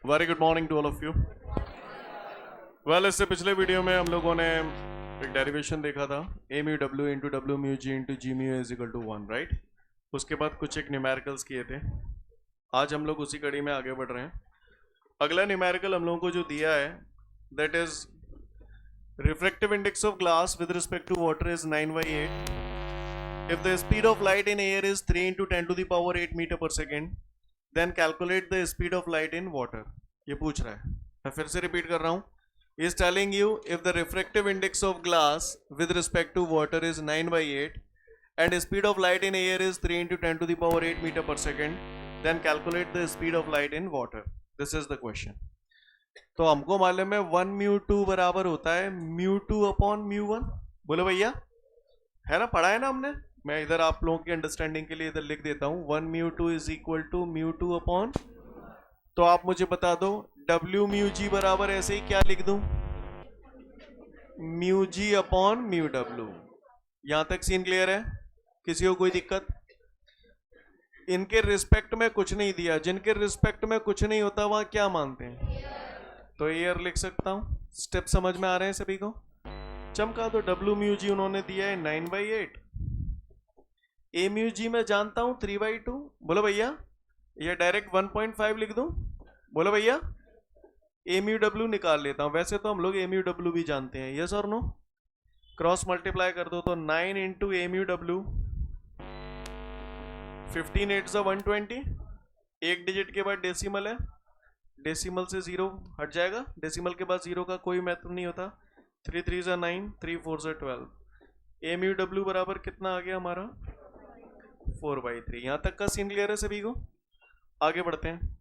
Very good morning to all of you. Well, इससे पिछले video में हम लोगों ने एक डेरिवेशन देखा था, A mu W into W mu G into G mu is equal to 1, right. उसके बाद कुछ एक न्यूमेरिकल्स किए थे। आज हम लोग उसी कड़ी में आगे बढ़ रहे हैं। अगला न्यूमेरिकल हम लोगों को जो दिया है that is refractive index of glass with respect to water is 9/8 if the speed of light in air is 3 into 10 to the power 8 meter per second, then calculate the speed of light in water। ये पूछ रहा है, मैं फिर से repeat कर रहा हूँ। is telling you if the refractive index of glass with respect to water is 9/8 and the speed of light in air is 3 into 10 to the power 8 meter per second, then calculate the speed of light in water। This is the question। तो हमको मालूम है 1 mu 2 बराबर होता है mu 2 upon mu 1। बोलो भैया, है ना, पढ़ा है ना हमने। मैं इधर आप लोगों की अंडरस्टैंडिंग के लिए इधर लिख देता हूं 1 mu 2 is equal to mu 2 upon, तो आप मुझे बता दो डब्ल्यू म्यू जी बराबर ऐसे ही क्या लिख दूं, mu G upon mu W. यहां तक सीन क्लियर है? किसी को कोई दिक्कत? इनके रिस्पेक्ट में कुछ नहीं दिया, जिनके रिस्पेक्ट में कुछ नहीं होता वहां क्या मानते हैं, तो एयर लिख सकता हूं। स्टेप समझ में आ रहे हैं सभी को? चमका दो। डब्ल्यू म्यू जी उन्होंने दिया है 9/8, ए म्यू जी मैं जानता हूं 3/2। बोलो भैया, ये डायरेक्ट 1.5 लिख दूं? बोलो भैया, ए म्यू डब्ल्यू निकाल लेता हूं। वैसे तो हम लोग ए म्यू डब्ल्यू भी जानते हैं, यस और नो। क्रॉस मल्टीप्लाई कर दो तो 9 इंटू ए म्यू डब्ल्यू, 15 8 120। एक डिजिट के बाद डेसिमल है, डेसिमल से 0 हट जाएगा, डेसिमल के बाद 0 का कोई महत्व नहीं होता। 3 3 9, 3 4 12। ए म्यू डब्ल्यू बराबर कितना आ गया हमारा 4/3। यहां तक का सीन क्लियर है सभी को? आगे बढ़ते हैं।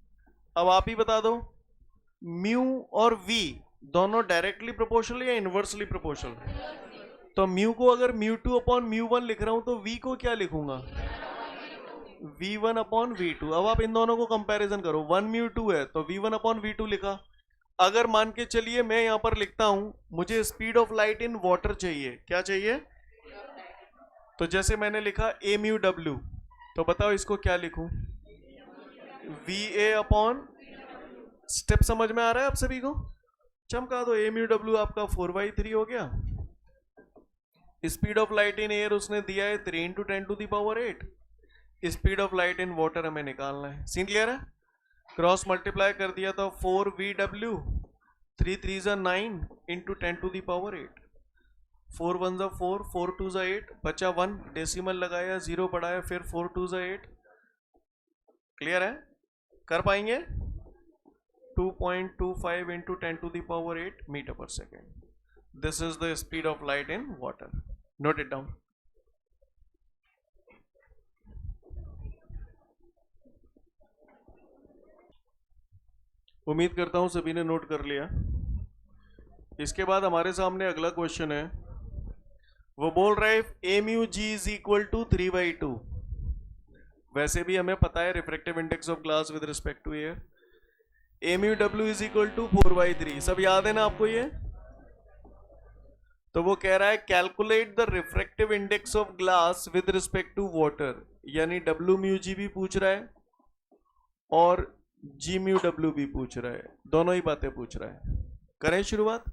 अब आप ही बता दो म्यू और वी दोनों डायरेक्टली प्रोपोर्शनल या इनवर्सली प्रोपोर्शनल? तो म्यू को अगर म्यू 2 अपॉन म्यू 1 लिख रहा हूं तो वी को क्या लिखूंगा, v1 अपॉन v2। अब आप इन दोनों को कंपैरिजन करो, 1 म्यू 2 है तो v1 अपॉन v2 लिखा। अगर मान के चलिए मैं यहां पर लिखता हूं मुझे speed of light in water चाहिए, क्या चाहिए? तो जैसे मैंने लिखा ए म्यू डब्ल्यू, तो बताओ इसको क्या लिखूं, वी ए अपॉन। स्टेप समझ में आ रहा है आप सभी को? चमका दो। ए म्यू डब्ल्यू आपका 4/3 हो गया। Speed of light in air उसने दिया है 3 into 10 to the power 8। Speed of light in water हमें निकालना है। सीन क्लियर है? क्रॉस मल्टीप्लाई कर दिया तो 4VW, 3 3 9 into 10 to the power 8। 4 1 4, 4 2 8, बचा 1, डेसिमल लगाया, 0 बढ़ाया, फिर 4 2 8। क्लियर है? कर पाएंगे? 2.25 into 10 to the power 8 metre per second. This is the speed of light in water. Note it down. उम्मीद करता हूं सभी ने नोट कर लिया। इसके बाद हमारे सामने अगला क्वेश्चन है, वो बोल रहा है A mu G is equal to 3/2। वैसे भी हमें पता है refractive index of glass with respect to air, A mu W is equal to 4/3। सब याद है ना आपको ये? तो वो कह रहा है calculate the refractive index of glass with respect to water, यानी डब्ल्यू म्यू जी भी पूछ रहा है और जी म्यू डब्ल्यू भी पूछ रहा है, दोनों ही बातें पूछ रहा है। करें शुरुआत।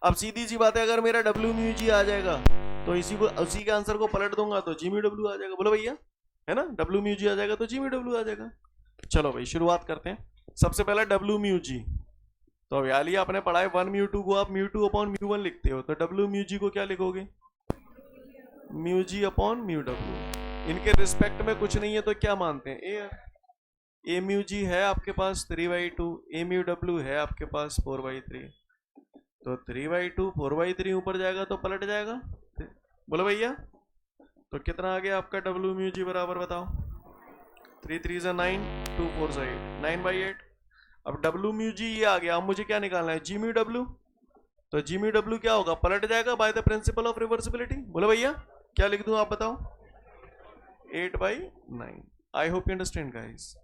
अब सीधी सी बात है, अगर मेरा डब्ल्यू म्यू जी आ जाएगा तो उसी के आंसर को पलट दूंगा तो जी म्यू डब्ल्यू आ जाएगा। बोलो भैया, है ना, डब्ल्यू म्यू जी आ जाएगा तो जी म्यू डब्ल्यू आ जाएगा। चलो भाई शुरुआत करते हैं। सबसे पहला डब्ल्यू म्यू जी, तो अब यार आपने पढ़ा है 1 म्यू 2 को आप म्यू 2 अपॉन म्यू 1 लिखते हो, तो डब्ल्यू म्यू जी को क्या लिखोगे, mu G upon mu W. इनके रिस्पेक्ट में कुछ नहीं है तो क्या मानते हैं, एयर। ए म्यू जी है आपके पास 3/2, ए म्यू डब्ल्यू है आपके पास 4/3, तो 3/2 4/3 ऊपर जाएगा तो पलट जाएगा। बोलो भैया, तो कितना आ गया आपका डब्ल्यू म्यू जी बराबर बताओ, 3 3 9, 2 4 8, 9/8। अब डब्ल्यू म्यू जी ये आ गया, अब मुझे क्या निकालना है, जी म्यू डब्ल्यू। तो जी म्यू डब्ल्यू क्या होगा, पलट जाएगा by the principle of reversibility. बोलो भैया, क्या लिख दूं आप बताओ, 8/9। आई hope you understand guys.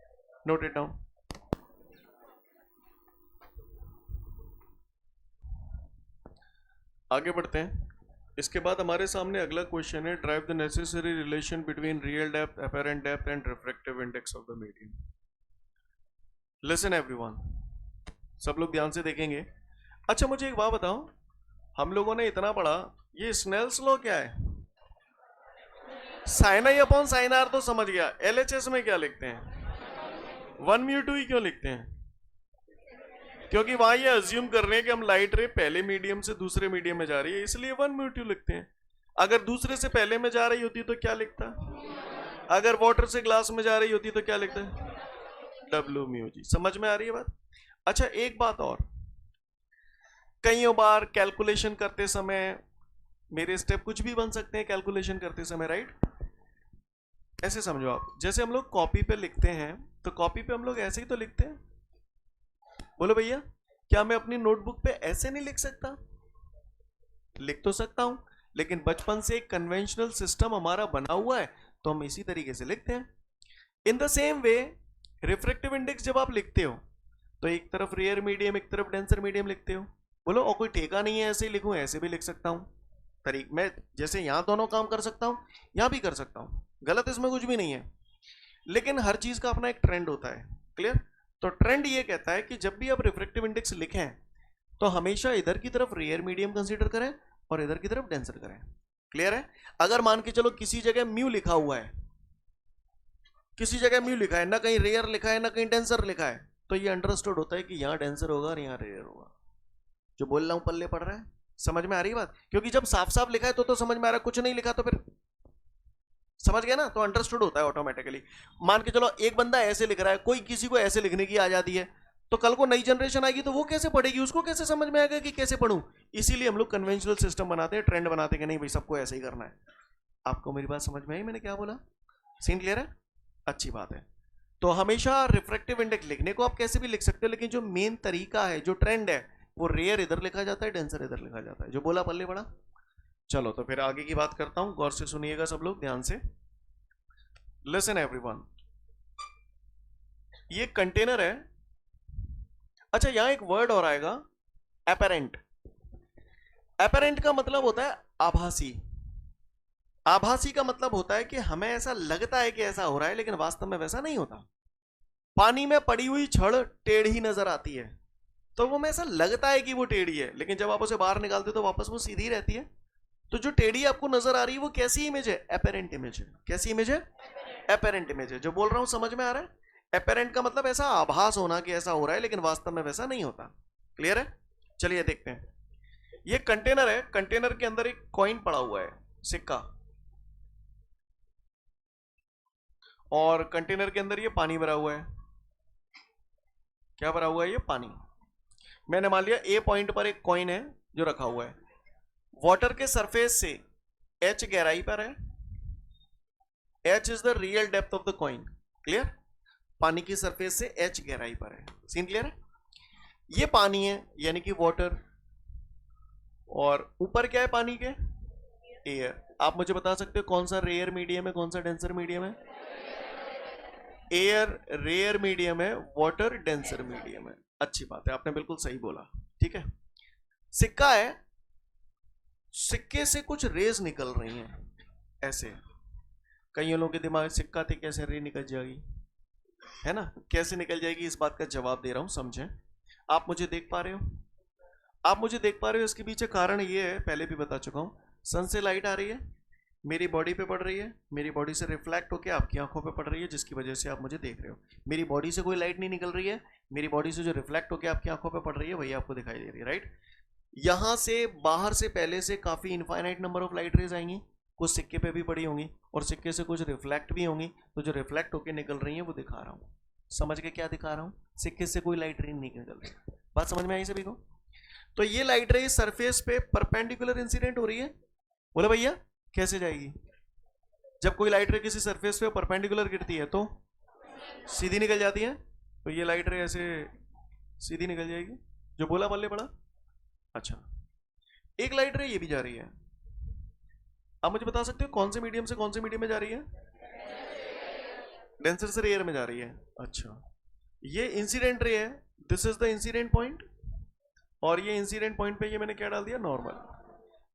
Note it down. आगे बढ़ते हैं। इसके बाद हमारे सामने अगला क्वेश्चन है, drive the necessary relation between real depth, apparent depth and refractive index of the medium. Listen everyone, सब लोग ध्यान से देखेंगे। अच्छा मुझे एक बात बताओ, हम लोगों ने इतना पढ़ा, ये स्नेल्स लॉ क्या है? Sine i upon sine r तो समझ गया, एलएचएस में क्या लिखते हैं? 1 म्यू 2 क्यों लिखते हैं? क्योंकि वहां ये अज्यूम कर रहे हैं कि हम लाइट रे पहले मीडियम से दूसरे मीडियम में जा रही है, इसलिए 1 म्यू 2 लिखते हैं। अगर दूसरे से पहले में जा रही होती तो क्या लिखता? अगर वाटर से ग्लास में जा रही होती तो क्या लिखता? डब्ल्यू म्यू जी। समझ में आ रही है बात? अच्छा एक बात और, कई बार कैलकुलेशन करते समय मेरे स्टेप कुछ भी बन सकते हैं कैलकुलेशन करते समय, राइट? ऐसे समझो आप, जैसे हम लोग कॉपी पे लिखते हैं तो कॉपी पे हम लोग ऐसे ही तो लिखते हैं। बोलो भैया, क्या मैं अपनी नोटबुक पे ऐसे नहीं लिख सकता? लिख तो सकता हूं, लेकिन बचपन से एक कन्वेंशनल सिस्टम हमारा बना हुआ है तो हम इसी तरीके से लिखते हैं। In the same way refractive index जब आप लिखते हो तो एक तरफ रेयर मीडियम एक तरफ डेंसर मीडियम लिखते हो। बोलो और कोई ठेका नहीं है ऐसे ही लिखूं, ऐसे भी लिख सकता हूं। मैं जैसे यहां दोनों काम कर सकता हूं, यहां भी कर सकता हूं, गलत इसमें कुछ भी नहीं है। लेकिन हर चीज का अपना एक ट्रेंड होता है, क्लियर? तो ट्रेंड ये कहता है कि जब भी आप रिफ्रैक्टिव इंडेक्स लिखें तो हमेशा इधर की तरफ रेयर मीडियम कंसीडर करें और इधर की तरफ डेंसर करें। क्लियर है? अगर मान के चलो किसी जगह म्यू लिखा हुआ है, किसी जगह म्यू लिखा है, ना कहीं रेयर लिखा है ना कहीं डेंसर लिखा है, तो ये अंडरस्टूड होता है कि यहां डेंसर होगा और यहां रेयर होगा। जो बोल रहा हूं पल्ले पड़ रहा है? समझ में आ रही बात? क्योंकि जब साफ साफ लिखा है तो समझ में आ रहा है, कुछ नहीं लिखा तो फिर समझ गया ना, तो अंडरस्टूड होता है ऑटोमेटिकली। मान के चलो एक बंदा ऐसे लिख रहा है, कोई किसी को ऐसे लिखने की आजादी है, तो कल को नई जनरेशन आएगी तो वो कैसे पढ़ेगी, उसको कैसे समझ में आएगा कि कैसे पढ़ूं? इसीलिए हम लोग कन्वेंशनल सिस्टम बनाते हैं, ट्रेंड बनाते हैं कि नहीं भाई सबको ऐसे ही करना है। आपको मेरी बात समझ में आई? मैंने क्या बोला? सीन क्लियर है? अच्छी बात है। तो हमेशा रिफ्रैक्टिव इंडेक्स लिखने को आप कैसे भी लिख सकते हो, लेकिन जो मेन तरीका है, जो ट्रेंड है, वो रेयर इधर लिखा जाता है, डेंसर इधर लिखा जाता है। जो बोला पल्ले पड़ा। चलो तो फिर आगे की बात करता हूं, गौर से सुनिएगा सब लोग ध्यान से। लिसन एवरीवन, ये कंटेनर है। अच्छा यहां एक वर्ड और आएगा, एपेरेंट। एपेरेंट का मतलब होता है आभासी। आभासी का मतलब होता है कि हमें ऐसा लगता है कि ऐसा हो रहा है लेकिन वास्तव में वैसा नहीं होता। पानी में पड़ी हुई छड़ टेढ़ी नजर आती है तो वो में ऐसा लगता है कि वो टेढ़ी है, लेकिन जब आप उसे बाहर निकालते हो तो वापस वो सीधी रहती है। तो जो टेढ़ी आपको नजर आ रही है वो कैसी इमेज है? एपेरेंट इमेज है। कैसी इमेज है? एपेरेंट इमेज है। जो बोल रहा हूं समझ में आ रहा है? एपेरेंट का मतलब ऐसा आभास होना कि ऐसा हो रहा है लेकिन वास्तव में वैसा नहीं होता। क्लियर है? चलिए देखते हैं। ये कंटेनर है, कंटेनर के अंदर एक कॉइन पड़ा हुआ है, सिक्का, और कंटेनर के अंदर ये पानी भरा हुआ है। क्या भरा हुआ है? ये पानी। मैंने मान लिया ए पॉइंट पर एक कॉइन है जो रखा हुआ है, वाटर के सरफेस से एच गहराई पर है। H is the real depth of the coin. Clear? पानी की सरफेस से एच गहराई पर है। सीन क्लियर है? ये पानी है यानी कि वाटर, और ऊपर क्या है पानी के? एयर। आप मुझे बता सकते हो कौन सा रेयर मीडियम है कौन सा डेंसर मीडियम है? एयर रेयर मीडियम है, वाटर डेंसर मीडियम है। अच्छी बात है, आपने बिल्कुल सही बोला। ठीक है, सिक्का है, सिक्के से कुछ रेज निकल रही हैं ऐसे। कई लोगों के दिमाग में सिक्का थे कैसे रे निकल जाएगी, है ना? कैसे निकल जाएगी इस बात का जवाब दे रहा हूं, समझें। आप मुझे देख पा रहे हो? आप मुझे देख पा रहे हो? इसके पीछे कारण ये है, पहले भी बता चुका हूं। सन से लाइट आ रही है, मेरी बॉडी पे पड़ रही है, मेरी बॉडी से रिफ्लेक्ट होकर आपकी आंखों पे पड़ रही है, जिसकी वजह से आप मुझे देख रहे हो। मेरी बॉडी से कोई लाइट नहीं निकल रही है, मेरी बॉडी से जो रिफ्लेक्ट होकर आपकी आंखों पे पड़ रही है वही आपको दिखाई दे रही है, राइट? यहां से बाहर से पहले से काफी infinite number of light rays आएंगी, कुछ सिक्के पे भी पड़ी होंगी और सिक्के से कुछ रिफ्लेक्ट भी होंगी। तो जो रिफ्लेक्ट होकर निकल रही है वो दिखा रहा हूं। समझ के क्या दिखा रहा हूं? सिक्के से कोई लाइट रे नहीं निकल रही। बात समझ में आई सभी को? तो ये लाइट रे सरफेस पे परपेंडिकुलर इंसिडेंट हो रही है। बोले भैया कैसे जाएगी? जब कोई लाइट रे किसी सरफेस पे परपेंडिकुलर गिरती है तो सीधी निकल जाती है, तो ये लाइट रे ऐसे सीधी निकल जाएगी। जो बोला पल्ले पड़ा। अच्छा, एक लाइट रे ये भी जा रही है। आप मुझे बता सकते हो कौन से मीडियम से कौन से मीडियम में जा रही है? डेंसर से रेयर में जा रही है। अच्छा, ये इंसिडेंट रे है, this is the incident point, और ये इंसिडेंट पॉइंट पे ये मैंने क्या डाल दिया? नॉर्मल।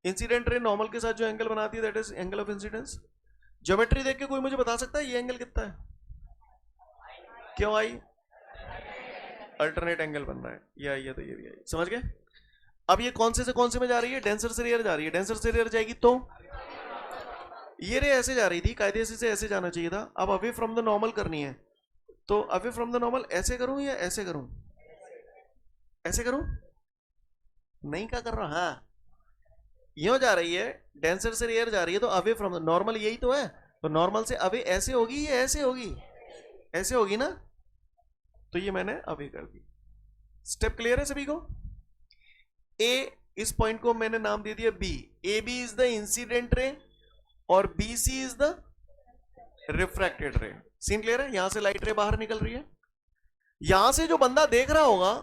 इंसिडेंट रे नॉर्मल के साथ जो एंगल बनाती है that is angle of incidence. Geometry देख के कोई मुझे बता सकता है ये एंगल कितना है? क्यों आई? अल्टरनेट एंगल बन रहा है, ये आई है तो ये भी आई, समझ गए। अब ये कौन से में जा रही है, डेंसर से रेयर जा रही है, डेंसर से रेयर जाएगी तो ये रे ऐसे जा रही थी, कायदे से ऐसे जाना चाहिए था। अब अवे फ्रॉम द नॉर्मल करनी है, तो अवे फ्रॉम द नॉर्मल ऐसे करूं या ऐसे करूं, ऐसे करूं, नहीं क्या कर रहा, हाँ यूं जा रही है, डेंसर से रेयर जा रही है, तो अवे फ्रॉम द नॉर्मल यही तो है, तो नॉर्मल से अवे ऐसे होगी या ऐसे होगी, ऐसे होगी ना, तो ये मैंने अवे कर दी। स्टेप क्लियर है सभी को। ए, इस पॉइंट को मैंने नाम दे दिया B, A B is the incident ray और B C is the refracted ray. Scene clear है, यहां से लाइट रे बाहर निकल रही है, यहां से जो बंदा देख रहा होगा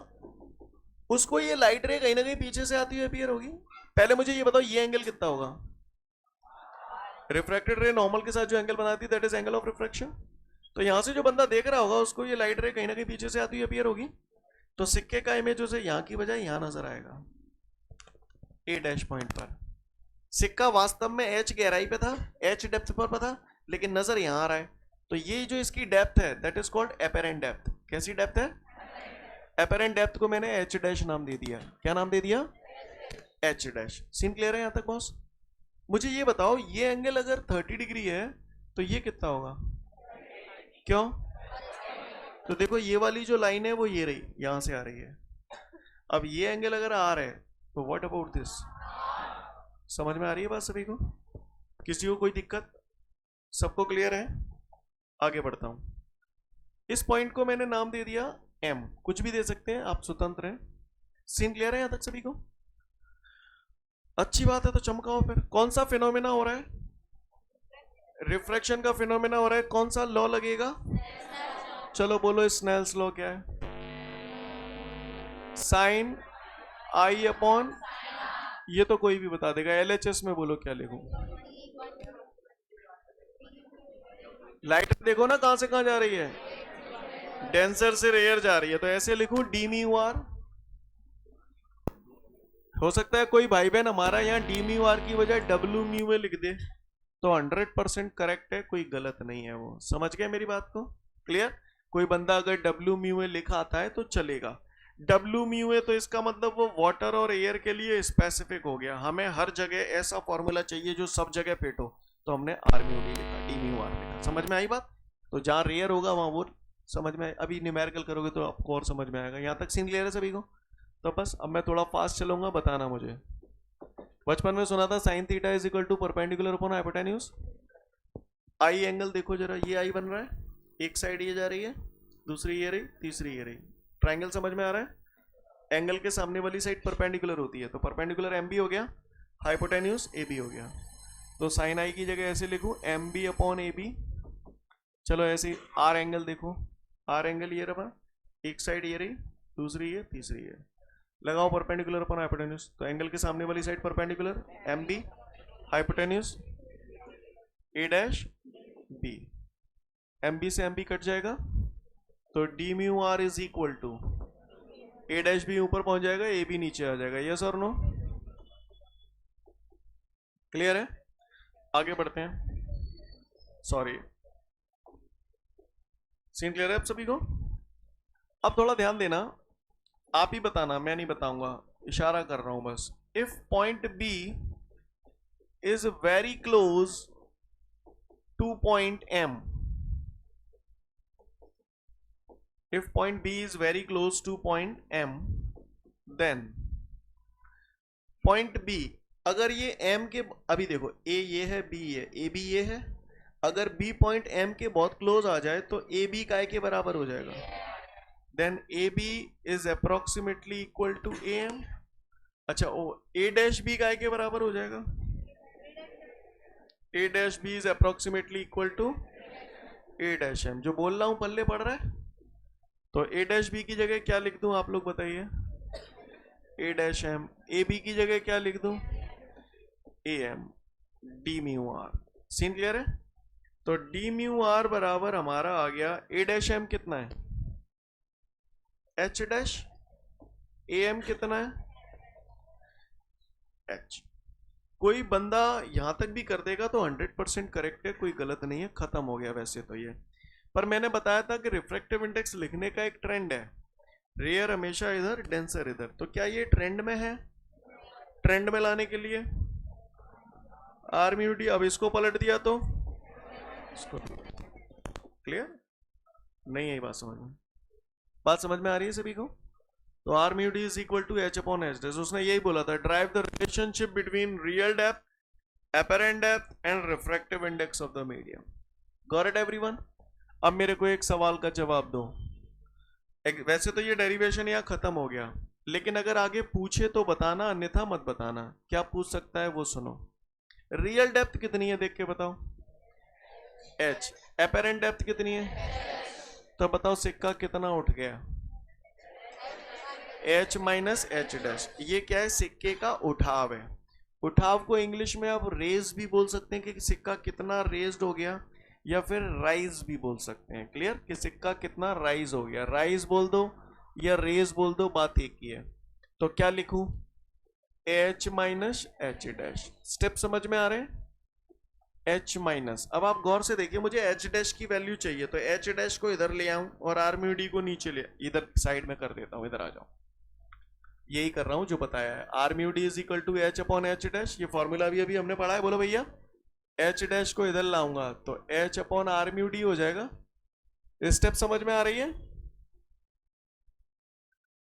उसको ये लाइट रे कहीं ना कहीं पीछे से आती हुई अपीयर होगी। पहले मुझे ये बताओ ये एंगल कितना होगा, रिफ्रैक्टेड रे नॉर्मल के साथ जो एंगल बनाती है that is angle of refraction. तो यहां से जो बंदा देख रहा होगा उसको ये लाइट रे कहीं ना कहीं पीछे से आती हुई अपीयर होगी, तो सिक्के का इमेज उसे यहां की बजाय यहां नजर आएगा, ए डैश पॉइंट पर। सिक्का वास्तव में एच गहराई पे था, एच डेप्थ पर था, लेकिन नजर यहां आ रहा है, तो ये जो इसकी डेप्थ है that is called apparent depth. कैसी डेप्थ है, एपेरेंट डेप्थ को मैंने एच डैश नाम दे दिया। क्या नाम दे दिया, एच डैश। सीन क्लियर है यहां तक बॉस। मुझे ये बताओ ये एंगल अगर 30 डिग्री है तो ये कितना होगा, क्यों, तो देखो ये वाली जो लाइन है वो ये रही, यहां से आ रही है। अब ये एंगल अगर आ रहा है तो व्हाट अबाउट दिस, समझ में आ रही है बात सभी को, किसी को कोई दिक्कत, सबको क्लियर है। आगे बढ़ता हूं, इस पॉइंट को मैंने नाम दे दिया एम, कुछ भी दे सकते हैं आप, स्वतंत्र हैं। सीन क्लियर है यहां तक सभी को, अच्छी बात है, तो चमकाओ फिर। कौन सा फिनोमेना हो रहा है, रिफ्रैक्शन का फिनोमेना हो रहा है, कौन सा लॉ लगेगा, चलो बोलो स्नेल्स लॉ क्या है, साइन आई अपॉन, ये तो कोई भी बता देगा, एलएचएस में बोलो क्या लिखूं, लाइट देखो ना कहां से कहां जा रही है, डेंसर से रेयर जा रही है, तो ऐसे लिखूं डी म्यू आर। हो सकता है कोई भाई बहन हमारा यहाँ डी म्यू आर की बजाय डब्ल्यू म्यू में लिख दे, तो 100% करेक्ट है, कोई गलत नहीं है वो, समझ गए मेरी बात को, क्लियर। कोई बंदा अगर डब्ल्यू म्यू में लिखा आता है तो चलेगा, डब्ल्यू म्यू है तो इसका मतलब वो वाटर और एयर के लिए स्पेसिफिक हो गया, हमें हर जगह ऐसा फॉर्मूला चाहिए जो सब जगह फिट हो, तो हमने आर म्यू डी लिखा, डी म्यू आर लिखा। समझ में आई बात, तो जहां रेयर होगा वहां वो समझ में आए, अभी न्यूमेरिकल करोगे तो आपको और समझ में आएगा। यहां तक सीन क्लियर है सभी को, तो बस अब मैं थोड़ा फास्ट चलूंगा, बताना मुझे। बचपन में सुना था sine theta is equal to perpendicular upon hypotenuse. I angle देखो जरा, ये आई बन रहा है, एक साइड ये जा रही है, दूसरी ये रही, तीसरी ये रही, ट्राइंगल समझ में आ रहा है। एंगल के सामने वाली साइड परपेंडिकुलर होती है, तो परपेंडिकुलर एम बी हो गया, हाइपोटेन्यूज ए बी हो गया, तो साइन आई की जगह ऐसे लिखूं M B upon A B. चलो ऐसे आर एंगल देखो, आर एंगल ये रहा, एक साइड ये रही, दूसरी ये, तीसरी ये, लगाओ परपेंडिकुलर अपॉन हाइपोटेन्यूज, तो एंगल के सामने वाली side perpendicular M B, hypotenuse A dash B, M B से एम बी कट जाएगा, तो D mu R is equal to A dash B ऊपर पहुंच जाएगा, ए बी नीचे आ जाएगा, यस और नो, क्लियर है। आगे बढ़ते हैं, सॉरी, सीन क्लियर है आप सभी को। अब थोड़ा ध्यान देना, आप ही बताना, मैं नहीं बताऊंगा, इशारा कर रहा हूं बस। If point B is very close to point M, if point B is very close to point M, then point B, अगर ये M के, अभी देखो A ये है, B ये, A B ये है, अगर B पॉइंट M के बहुत क्लोज आ जाए तो A B काय के बराबर हो जाएगा, then A B is approximately equal to AM। अच्छा ओ A डैश B काय के बराबर हो जाएगा, A dash B is approximately equal to A dash M। जो बोल रहा हूं पल्ले पड़ रहा है, तो ए डैश बी की जगह क्या लिख दूं आप लोग बताइए, A dash M, A B की जगह क्या लिख दूं, A M D mu r. Scene clear है, तो डी म्यू आर बराबर हमारा आ गया, ए डैश एम कितना है, एच डैश, ए एम कितना है, एच। कोई बंदा यहां तक भी कर देगा तो 100% करेक्ट है, कोई गलत नहीं है, खत्म हो गया वैसे तो ये। पर मैंने बताया था कि रिफ्रैक्टिव इंडेक्स लिखने का एक ट्रेंड है, रेयर हमेशा इधर, डेंसर इधर। तो क्या ये ट्रेंड में है? ट्रेंड में लाने के लिए आर म्यू डी, अब इसको पलट दिया तो इसको। क्लियर? नहीं है बात समझ में? बात समझ में आ रही है सभी को? तो r mu d is equal to h upon h dash. उसने यही बोला था, derive the relationship between real depth, apparent depth and refractive index of the medium. Got it everyone? अब मेरे को एक सवाल का जवाब दो। वैसे तो ये डेरिवेशन यहाँ खत्म हो गया, लेकिन अगर आगे पूछे तो बताना, अन्यथा मत बताना। क्या पूछ सकता है वो सुनो। रियल डेप्थ कितनी है देख के बताओ? h। apparent डेप्थ कितनी है? तो बताओ सिक्का कितना उठ गया? h minus H dash. ये क्या है? सिक्के का उठाव है। उठाव को इंग्लिश में आप रेज भी बोल सकते हैं कि सिक्का कितना रेज्ड हो गया, या फिर राइज भी बोल सकते हैं। क्लियर? कि सिक्का कितना राइज हो गया। राइज बोल दो या रेज बोल दो, बात एक ही है। तो क्या लिखूं? h minus H dash. Step समझ में आ रहे हैं? h minus. अब आप गौर से देखिए, मुझे h डैश की वैल्यू चाहिए, तो h डैश को इधर ले आऊं और आर म्यू डी को नीचे ले, इधर साइड में कर देता हूं। इधर आ जाओ, यही कर रहा हूं जो बताया है। R mu d is equal to h upon h dash. ये फॉर्मूला भी अभी हमने पढ़ा है, बोलो भैया। एच डैश को इधर लाऊंगा तो h upon r mu d हो जाएगा। स्टेप समझ में आ रही है?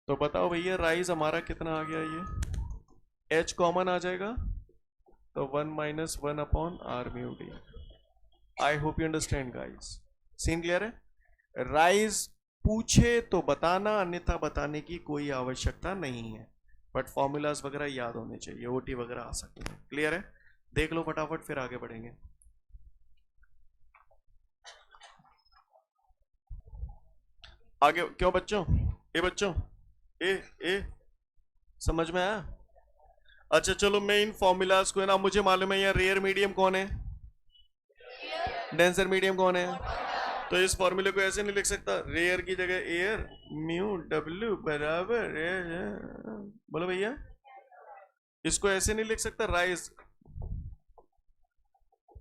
तो बताओ भैया, राइज हमारा कितना आ गया? ये एच कॉमन आ जाएगा, तो 1 minus 1 upon r mu d. I hope you understand guys. Scene clear है? राइज पूछे तो बताना, अन्यथा बताने की कोई आवश्यकता नहीं है। बट फॉर्मूलाज वगैरह याद होने चाहिए, ओटी वगैरह आ सकते हैं। क्लियर है? देख लो फटाफट, फिर आगे बढ़ेंगे। आगे क्यों बच्चों? बच्चों ए समझ में आया? अच्छा चलो, मैं इन फॉर्मूलाज को, है ना, मुझे मालूम है यहाँ रेयर मीडियम कौन है, डेंसर मीडियम कौन है। तो इस फॉर्मूले को ऐसे नहीं लिख सकता, रेयर की जगह एयर म्यू डब्ल्यू बराबर, बोलो भैया। इसको ऐसे नहीं लिख सकता, rise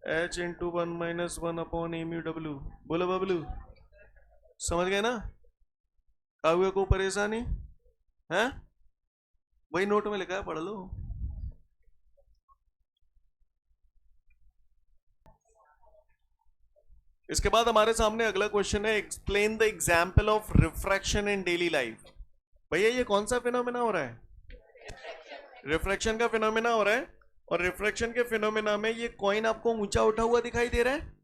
h into 1 minus 1 upon A mu W. बोलो बबलू, समझ गए ना? आगे को परेशानी है? वही नोट में लिखा है, पढ़ लो। इसके बाद हमारे सामने अगला क्वेश्चन है, explain the example of refraction in daily life. भैया ये कौन सा फिनोमेना हो रहा है? रिफ्रैक्शन का फिनोमेना हो रहा है। और रिफ्रैक्शन के फिनोमेना में ये कॉइन आपको ऊंचा उठा हुआ दिखाई दे रहा है।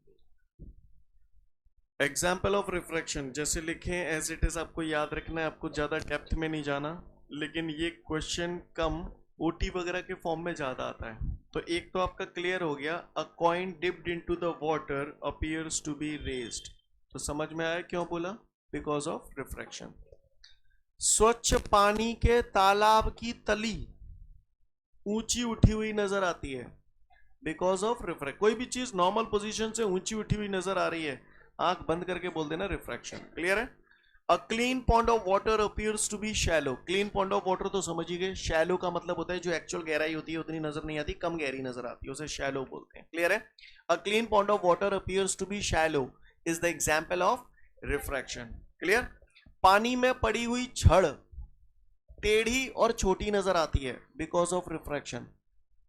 एग्जाम्पल ऑफ रिफ्रैक्शन जैसे लिखें एज इट इज, आपको याद रखना है, आपको ज्यादा डेप्थ में नहीं जाना। लेकिन ये क्वेश्चन कम ओटी वगैरह के फॉर्म में ज्यादा आता है। तो एक तो आपका क्लियर हो गया, a coin dipped into the water appears to be raised. तो समझ में आया क्यों बोला? Because of refraction. स्वच्छ पानी के तालाब की तली ऊंची उठी हुई नजर आती है, बिकॉज ऑफ रिफ्रैक्ट। कोई भी चीज नॉर्मल पोजीशन से ऊंची उठी हुई नजर आ रही है, आंख बंद करके बोल देना रिफ्रैक्शन। क्लियर है? A clean pond of water appears to be shallow. Clean pond of water तो समझ ही गए, शैलो का मतलब होता है जो एक्चुअल गहराई होती है उतनी नजर नहीं आती, कम गहरी नजर आती है, उसे शैलो बोलते हैं। क्लियर है? A clean pond of water appears to be shallow is the example of refraction. Clear? पानी में पड़ी हुई छड़ टेढ़ी और छोटी नजर आती है, बिकॉज ऑफ रिफ्रैक्शन।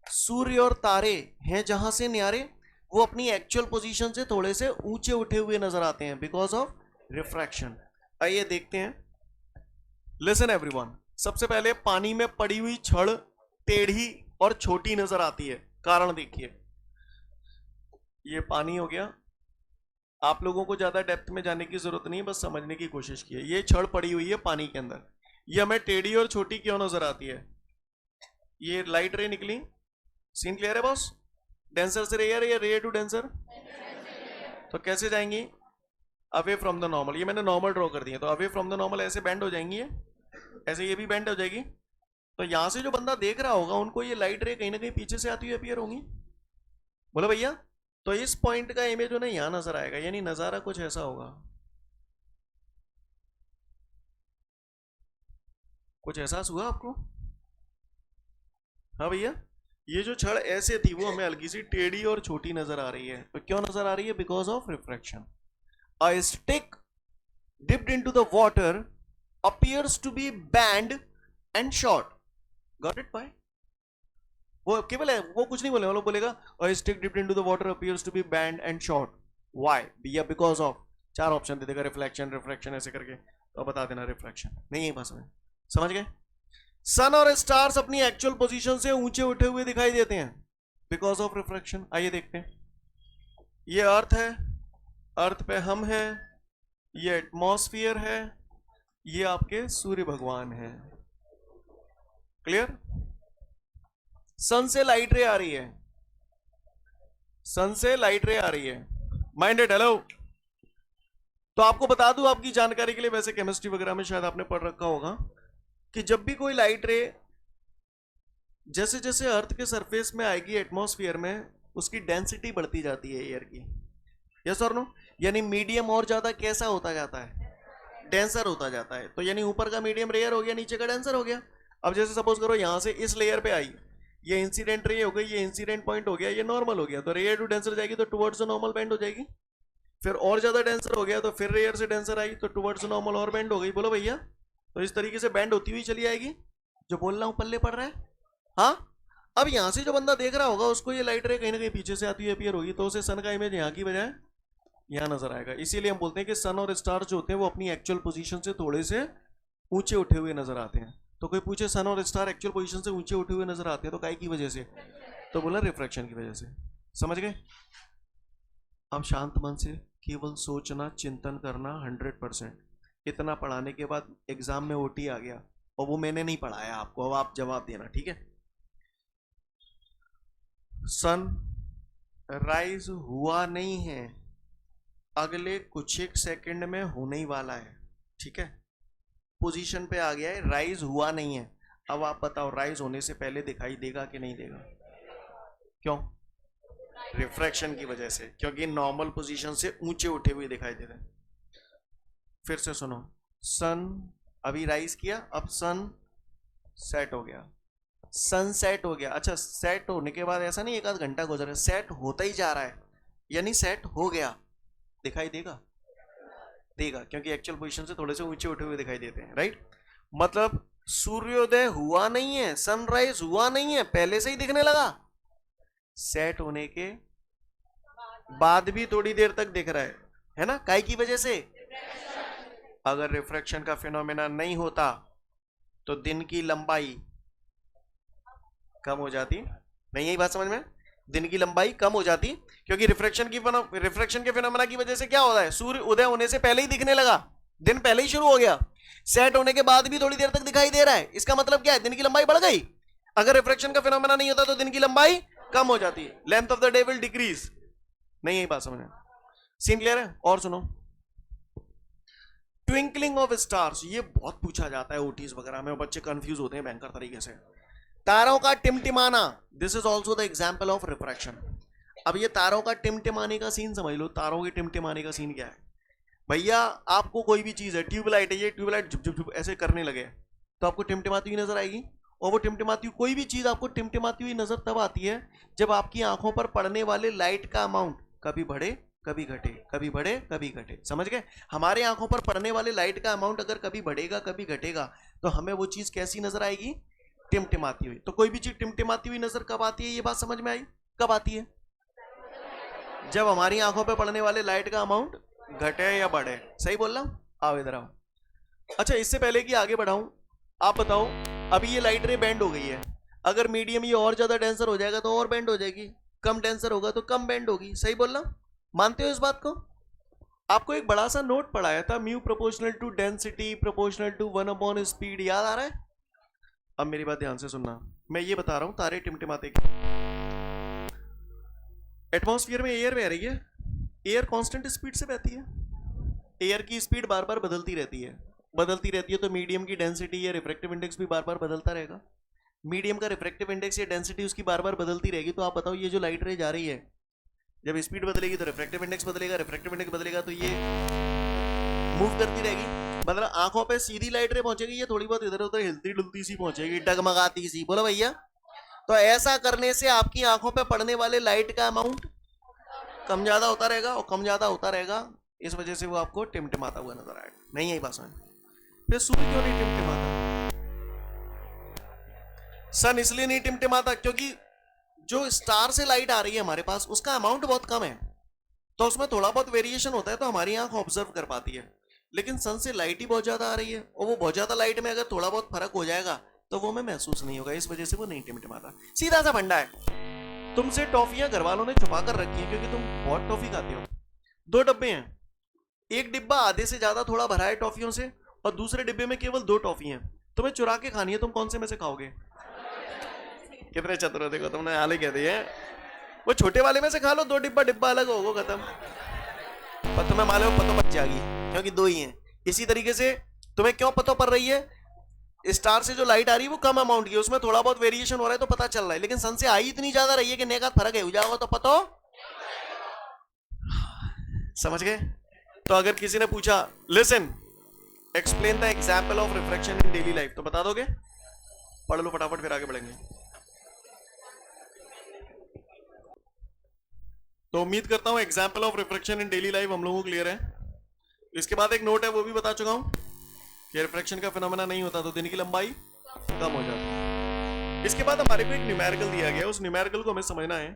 सूर्य और तारे हैं जहां से न्यारे, वो अपनी एक्चुअल पोजीशन से थोड़े से ऊंचे उठे हुए नजर आते हैं, बिकॉज ऑफ रिफ्रैक्शन। आइए देखते हैं। लिसन एवरीवन, सबसे पहले पानी में पड़ी हुई छड़ टेढ़ी और छोटी नजर आती है, कारण देखिए। ये पानी हो गया, आप लोगों को ज्यादा डेप्थ में जाने की जरूरत नहीं है, बस समझने की कोशिश की है। ये छड़ पड़ी हुई है पानी के अंदर, ये हमें टेढ़ी और छोटी क्यों नजर आती है? ये लाइट रे निकली। सीन क्लियर है बॉस? डेंसर से रेयर या रेयर टू डेंसर? तो कैसे जाएंगी? Away from the normal. ये मैंने नॉर्मल ड्रॉ कर दिया, तो अवे फ्रॉम द नॉर्मल ऐसे बेंड हो जाएंगी, ऐसे ये भी बेंड हो जाएगी। तो यहां से जो बंदा देख रहा होगा उनको ये लाइट रे कहीं ना कहीं पीछे से आती हुई अपीयर होंगी। बोलो भैया। तो इस पॉइंट का इमेज उन्हें यहां नजर आएगा, यानी नजारा कुछ ऐसा होगा, कुछ एहसास हुआ आपको? हाँ भैया, ये जो छड़ ऐसे थी वो हमें हल्की सी टेढ़ी और छोटी नजर आ रही है। तो क्यों नजर आ रही है? Because of refraction. A stick dipped into the water appears to be band and short. Got it? Why? वो केवल है, वो कुछ नहीं बोले, वो लोग बोलेगा a stick dipped into the water appears to be band and short. Why? या because of, चार ऑप्शन दे देगा, रिफ्लेक्शन, रिफ्रैक्शन ऐसे करके, तो बता देना रिफ्लेक्शन। नहीं, यही बात समझ गए? सन और स्टार्स अपनी एक्चुअल पोजीशन से ऊंचे उठे हुए दिखाई देते हैं बिकॉज ऑफ रिफ्रैक्शन। आइए देखते हैं। ये अर्थ है, अर्थ पे हम हैं, ये एटमॉस्फेयर है, ये आपके सूर्य भगवान है। क्लियर? सन से लाइट रे आ रही है, सन से लाइट रे आ रही है। माइंडेड? हेलो। तो आपको बता दूं आपकी जानकारी के लिए, वैसे केमिस्ट्री वगैरह में शायद आपने पढ़ रखा होगा कि जब भी कोई लाइट रे जैसे जैसे अर्थ के सरफेस में आएगी एटमॉस्फेयर में, उसकी डेंसिटी बढ़ती जाती है एयर की। यस और नो? यानी मीडियम और ज्यादा कैसा होता जाता है? डेंसर होता जाता है। तो यानी ऊपर का मीडियम रेयर हो गया, नीचे का डेंसर हो गया। अब जैसे सपोज करो यहां से इस लेयर पे आई, ये इंसिडेंट रे हो गई, ये इंसिडेंट पॉइंट हो गया, ये नॉर्मल हो गया, तो रेयर टू डेंसर जाएगी तो टुवर्ड्स नॉर्मल बेंड हो जाएगी। फिर और ज्यादा डेंसर हो गया तो फिर रेयर से डेंसर आई तो टुवर्ड्स नॉर्मल और बेंड हो गई। बोलो भैया, तो इस तरीके से बेंड होती हुई चली आएगी। जो बोल रहा हूं पल्ले पड़ रहा है? हाँ। अब यहां से जो बंदा देख रहा होगा उसको ये लाइट रे कहीं ना कहीं पीछे से आती हुई अपीयर होगी, तो उसे सन का इमेज यहाँ की बजाय यहाँ नजर आएगा। इसीलिए हम बोलते हैं कि सन और स्टार जो होते हैं वो अपनी एक्चुअल पोजीशन से थोड़े से ऊंचे उठे हुए नजर आते हैं। तो कोई पूछे सन और स्टार एक्चुअल पोजीशन से ऊंचे उठे हुए नजर आते हैं तो काहे की वजह से? तो बोला रिफ्रैक्शन की वजह से। समझ गए? अब शांत मन से केवल सोचना, चिंतन करना 100%। इतना पढ़ाने के बाद एग्जाम में ओटी आ गया और वो मैंने नहीं पढ़ाया आपको, अब आप जवाब देना, ठीक है? सन राइज हुआ नहीं है, अगले कुछ एक सेकंड में होने ही वाला है, ठीक है? पोजीशन पे आ गया है, राइज हुआ नहीं है। अब आप बताओ राइज होने से पहले दिखाई देगा कि नहीं देगा? क्यों? रिफ्रैक्शन की वजह से, क्योंकि नॉर्मल पोजीशन से ऊंचे उठे हुए दिखाई दे रहे हैं। फिर से सुनो, सन अभी राइज किया, अब सन सेट हो गया, सन सेट हो गया। अच्छा, सेट होने के बाद ऐसा नहीं एक आध घंटा गुजर गया, सेट होता ही जा रहा है, यानी सेट हो गया। दिखाई देगा? देगा, क्योंकि एक्चुअल पोजीशन से थोड़े से ऊंचे उठे हुए दिखाई देते हैं, राइट? मतलब सूर्योदय हुआ नहीं है, सनराइज हुआ नहीं है, पहले से ही दिखने लगा। सेट होने के बाद भी थोड़ी देर तक दिख रहा है ना? काहे की वजह से? अगर रिफ्रैक्शन का फिनोमेना नहीं होता तो दिन की लंबाई कम हो जाती। नहीं, यही बात समझ में? दिन की लंबाई कम हो जाती, क्योंकि रिफ्रैक्शन के फिनोमेना की वजह से क्या होता है? सूर्य उदय होने से पहले ही दिखने लगा, दिन पहले ही शुरू हो गया। सेट होने के बाद भी थोड़ी देर तक दिखाई दे रहा है, इसका मतलब क्या है? दिन की लंबाई बढ़ गई। अगर रिफ्रैक्शन का फिनोमेना नहीं होता तो दिन की लंबाई कम हो जाती, length of the day will decrease. नहीं, यही बात समझ में? सीन क्लियर है? और सुनो, ट्विंकलिंग ऑफ स्टार्स, ये बहुत पूछा जाता है ओटीज वगैरह में, बच्चे कंफ्यूज होते हैं भयंकर तरीके से। तारों का टिमटिमाना, this is also the example of refraction. अब ये तारों का टिमटिमाने का सीन समझ लो। तारों के टिमटिमाने का सीन क्या है? भैया आपको कोई भी चीज है, ट्यूबलाइट है, ये ट्यूबलाइट झुप झुप झुप ऐसे करने लगे तो आपको टिमटिमाती हुई नजर आएगी। और वो टिमटिमाती हुई, कोई भी चीज आपको टिमटिमाती हुई नजर तब आती है जब आपकी आंखों पर पड़ने वाले लाइट का अमाउंट कभी बढ़े कभी घटे, कभी बढ़े कभी घटे। समझ गए? हमारे आंखों पर पड़ने वाले लाइट का अमाउंट अगर कभी बढ़ेगा कभी घटेगा तो हमें वो चीज कैसी नजर आएगी? टिमटिमाती हुई। तो कोई भी चीज टिमटिमाती हुई नजर कब आती है? ये बात समझ में आई? कब आती है? जब हमारी आंखों पे पड़ने वाले लाइट का अमाउंट घटे या बढ़े। सही बोल रहा हूं? आओ इधर आओ। अच्छा, इससे पहले कि आगे बढ़ाऊं, आप बताओ, अभी ये लाइट रे बेंड हो गई है, अगर मीडियम ये और ज्यादा डेंसर हो जाएगा तो और बेंड हो जाएगी, कम डेंसर होगा तो कम बेंड होगी। सही बोल रहा हूं? मानते हो इस बात को? आपको एक बड़ा सा नोट पढ़ाया था, mu proportional to density proportional to 1 upon speed, याद आ रहा है? अब मेरी बात ध्यान से सुनना, मैं ये बता रहा हूं तारे टिमटिमाते की। एटमॉस्फेयर में एयर बह रही है, एयर कांस्टेंट स्पीड से बहती है, एयर की स्पीड बार बार बदलती रहती है, बदलती रहती है तो मीडियम की डेंसिटी या रिफ्रैक्टिव इंडेक्स भी बार बार बदलता रहेगा। मीडियम का रिफ्रैक्टिव इंडेक्स या डेंसिटी उसकी बार बार बदलती रहेगी। तो आप बताओ, ये जो लाइट रे जा रही है, जब स्पीड बदलेगी तो रिफ्रैक्टिव इंडेक्स बदलेगा, रिफ्रैक्टिव इंडेक्स बदलेगा तो ये मूव करती रहेगी। मतलब आंखों पे सीधी लाइट रे पहुंचेगी, ये थोड़ी बहुत इधर उधर हिलती डुलती सी पहुंचेगी, डगमगाती सी। बोलो भैया। तो ऐसा करने से आपकी आंखों पे पड़ने वाले लाइट का अमाउंट कम ज्यादा होता रहेगा, और कम ज्यादा होता रहेगा, इस वजह से वो आपको टिमटिमाता हुआ नजर आएगा। नहीं, यही बात समझ? फिर सूर्य क्यों नहीं टिमटिमाता? सन इसलिए नहीं टिमटिमाता क्योंकि जो स्टार से लाइट आ रही है हमारे पास उसका अमाउंट बहुत कम है, तो उसमें थोड़ा बहुत वेरिएशन होता है तो हमारी आंख ऑब्जर्व कर पाती है। लेकिन सन से लाइट ही बहुत ज्यादा आ रही है और वो बहुत ज्यादा लाइट में अगर थोड़ा बहुत फर्क हो जाएगा तो वो हमें महसूस नहीं होगा, इस वजह से वो नहीं टिमटिमाता। सीधा सा फंडा है। तुमसे टॉफियां घर वालों ने छुपा कर रखी हैं क्योंकि तुम बहुत टॉफी खाते हो। 2 डब्बे हैं, एक डिब्बा आधे से ज्यादा थोड़ा भरा है टॉफियों से और दूसरे डिब्बे में केवल 2 टॉफी हैं। तुम्हें चुरा के खानी है, तुम कौन से में से खाओगे? कितने चतुर हो, देखो तुमने हाल ही कह दिए। वो छोटे वाले में से खा लो, 2 डिब्बा, डिब्बा अलग होगा, खत्म। पर तुम्हें मालूम पता पड़ जाएगी क्योंकि 2 ही हैं। इसी तरीके से तुम्हें क्यों पता पड़ रही है? स्टार से जो लाइट आ रही है वो कम अमाउंट की, उसमें थोड़ा बहुत वेरिएशन हो रहा है तो पता चल रहा है, लेकिन सन से आई इतनी ज्यादा रही है कि नेका फर्क है हो जाएगा तो पता। समझ गए? तो अगर किसी ने पूछा listen explain the example of refraction in daily life, तो बता दोगे? पढ़ लो फटाफट फिर आगे बढ़ेंगे। तो उम्मीद करता हूं example of refraction in daily life हम लोगों को क्लियर है। इसके बाद एक नोट है, वो भी बता चुका हूं कि रिफ्रैक्शन का फिनोमेना नहीं होता तो दिन की लंबाई कम हो जाती है। इसके बाद हमारे को एक न्यूमेरिकल दिया गया, उस न्यूमेरिकल को हमें समझना है।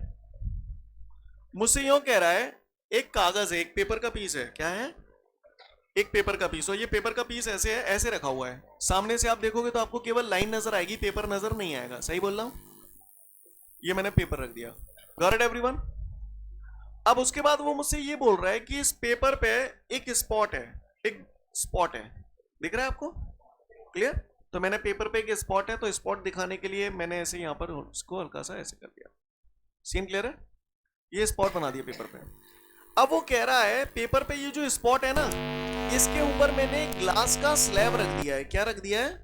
मुझसे यूं कह रहा है एक कागज है, एक पेपर का पीस है, क्या है? एक पेपर का पीस, और ये पेपर का पीस ऐसे है, ऐसे रखा हुआ है। सामने से आप देखोगे तो आपको केवल लाइन नजर आएगी, पेपर नजर नहीं आएगा। सही बोल रहा हूं? ये मैंने पेपर रख दिया। Got it everyone? अब उसके बाद वो मुझसे ये बोल रहा है कि इस पेपर पे एक स्पॉट है, एक स्पॉट है, दिख रहा है आपको? क्लियर? तो मैंने पेपर पे एक स्पॉट है, तो स्पॉट दिखाने के लिए मैंने ऐसे यहां पर उसको हल्का सा ऐसे कर दिया। सीन क्लियर है? ये स्पॉट बना दिया पेपर पे। अब वो कह रहा है पेपर पे ये जो स्पॉट है ना, इसके ऊपर मैंने ग्लास का स्लैब रख दिया है। क्या रख दिया है?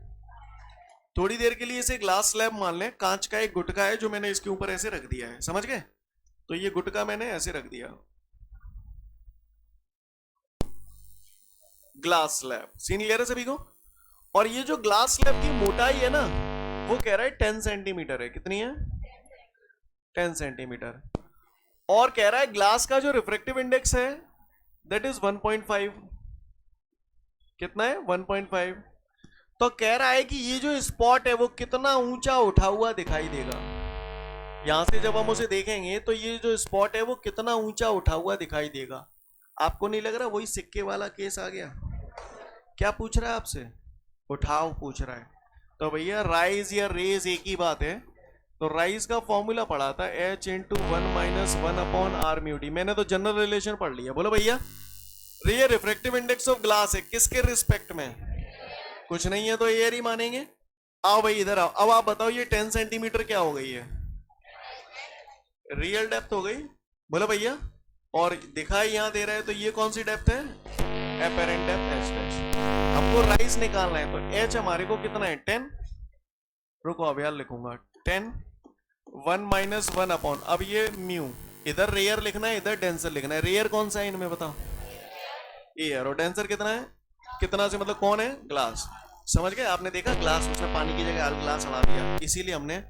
थोड़ी देर के लिए इसे ग्लास स्लैब मान लें, कांच का एक गुटका है जो मैंने इसके ऊपर ऐसे रख दिया है। समझ गए? तो ये गुटका मैंने ऐसे रख दिया, ग्लास स्लैब। सीन क्लियर है सभी को? और ये जो ग्लास स्लैब की मोटाई है ना, वो कह रहा है 10 सेंटीमीटर है। कितनी है? 10 सेंटीमीटर। और कह रहा है ग्लास का जो रिफ्रैक्टिव इंडेक्स है दैट इज 1.5। कितना है? 1.5। तो कह रहा है कि ये जो स्पॉट है वो कितना ऊंचा उठा हुआ दिखाई देगा। यहां से जब हम उसे देखेंगे तो ये जो स्पॉट है वो कितना ऊंचा उठा हुआ दिखाई देगा। आपको नहीं लग रहा वही सिक्के वाला केस आ गया? क्या पूछ रहा है आपसे? उठाव पूछ रहा है। तो भैया राइज या रेज एक ही बात है। तो राइज का फॉर्मूला पढ़ा था h into 1-1/r mu D. मैंने तो जनरल रिलेशन पढ़ लिया। बोलो भैया, ये रिफ्रैक्टिव इंडेक्स ऑफ ग्लास है, किसके रिस्पेक्ट में? कुछ नहीं है तो एयर ही मानेंगे। आओ भाई इधर आओ। अब आप बताओ ये 10 सेंटीमीटर क्या हो गई है? रियल डेप्थ हो गई। बोलो भैया। और दिखाई यहां दे रहा है तो ये कौन सी डेप्थ है? Apparent depth h dash. हमको राइज निकालना है तो h हमारे को कितना है? 10। रुको अब यार लिखूंगा 10 1-1 अपॉन, अब ये म्यू, इधर रेयर लिखना है इधर डेंसर लिखना है। रेयर कौन सा है इनमें बताओ? एयर। और डेंसर कितना है? कितना से मतलब कौन है? ग्लास। समझ गए? आपने देखा ग्लास, उसने पानी की जगह ग्लास हटा दिया, इसीलिए हमने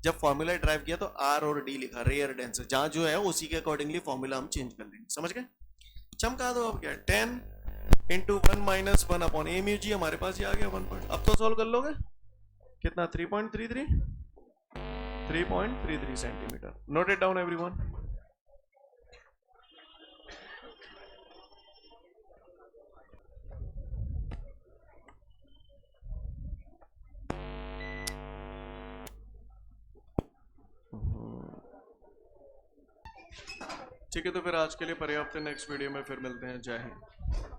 जब फॉर्मूला ड्राइव किया तो आर और डी लिखा, रेयर डेंसर। जहां जो है उसी के अकॉर्डिंगली फॉर्मूला हम चेंज कर लेंगे। समझ गए? चमका दो। अब क्या? 10 इंटू 1-1 अपॉन ए म्यू जी हमारे पास ये आ गया 1 अब तो सॉल्व कर लोगे। कितना? 3.33 centimetre. Note it down everyone. ठीक है, तो फिर आज के लिए पर्याप्त है। नेक्स्ट वीडियो में फिर मिलते हैं। जय हिंद।